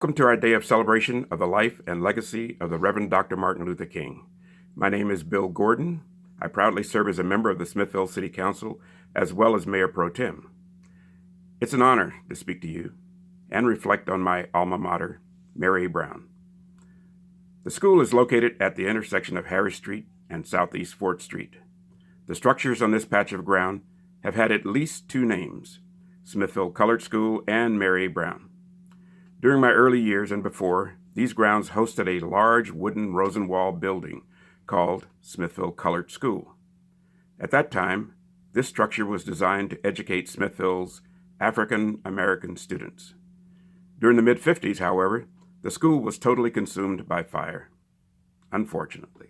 Welcome to our day of celebration of the life and legacy of the Reverend Dr. Martin Luther King. My name is Bill Gordon. I proudly serve as a member of the Smithville City Council as well as Mayor Pro Tem. It's an honor to speak to you and reflect on my alma mater, Mary A. Brown. The school is located at the intersection of Harris Street and Southeast 4th Street. The structures on this patch of ground have had at least two names, Smithville Colored School and Mary A. Brown. During my early years and before, these grounds hosted a large wooden Rosenwall building called Smithville Colored School. At that time, this structure was designed to educate Smithville's African American students. During the mid-50s, however, the school was totally consumed by fire, unfortunately.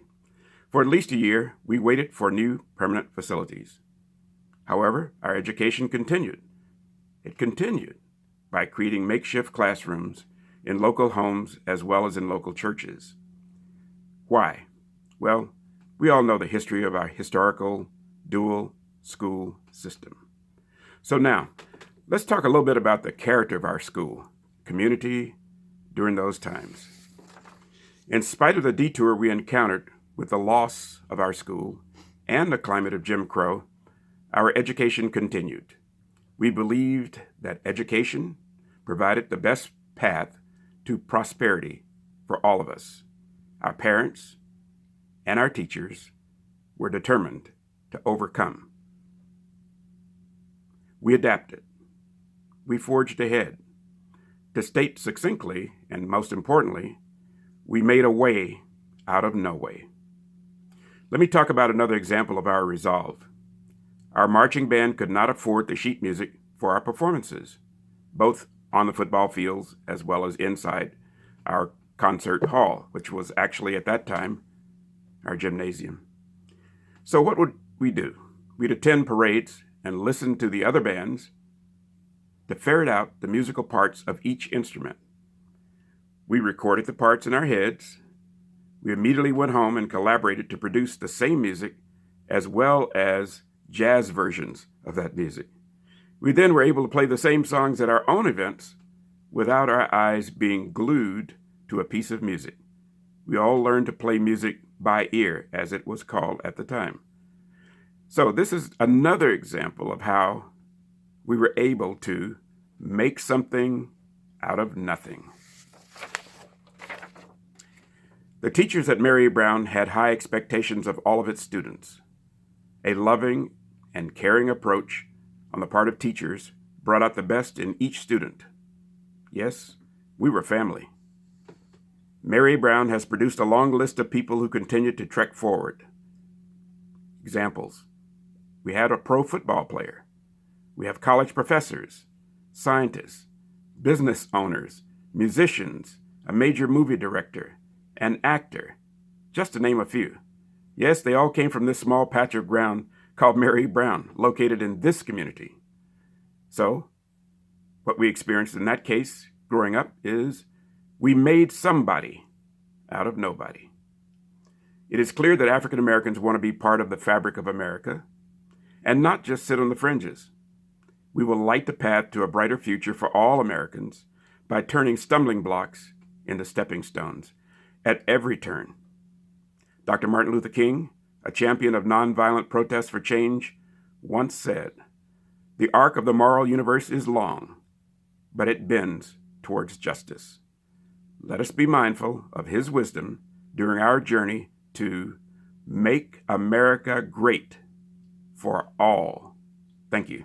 For at least a year, we waited for new permanent facilities. However, our education continued. It continued by creating makeshift classrooms in local homes as well as in local churches. Why? Well, we all know the history of our historical dual school system. So now, let's talk a little bit about the character of our school, community during those times. In spite of the detour we encountered with the loss of our school and the climate of Jim Crow, our education continued. We believed that education provided the best path to prosperity for all of us. Our parents and our teachers were determined to overcome. We adapted. We forged ahead. To state succinctly, and most importantly, we made a way out of no way. Let me talk about another example of our resolve. Our marching band could not afford the sheet music for our performances, both on the football fields as well as inside our concert hall, which was actually at that time our gymnasium. So what would we do? We'd attend parades and listen to the other bands to ferret out the musical parts of each instrument. We recorded the parts in our heads. We immediately went home and collaborated to produce the same music as well as jazz versions of that music. We then were able to play the same songs at our own events without our eyes being glued to a piece of music. We all learned to play music by ear, as it was called at the time. So this is another example of how we were able to make something out of nothing. The teachers at Mary A. Brown had high expectations of all of its students. A loving and caring approach on the part of teachers brought out the best in each student. Yes, we were family. Mary A. Brown has produced a long list of people who continue to trek forward. Examples: we had a pro football player. We have college professors, scientists, business owners, musicians, a major movie director, an actor, just to name a few. Yes, they all came from this small patch of ground called Mary A. Brown, located in this community. So, what we experienced in that case growing up is we made somebody out of nobody. It is clear that African Americans want to be part of the fabric of America and not just sit on the fringes. We will light the path to a brighter future for all Americans by turning stumbling blocks into stepping stones at every turn. Dr. Martin Luther King, a champion of nonviolent protest for change, once said, "The arc of the moral universe is long, but it bends towards justice." Let us be mindful of his wisdom during our journey to make America great for all. Thank you.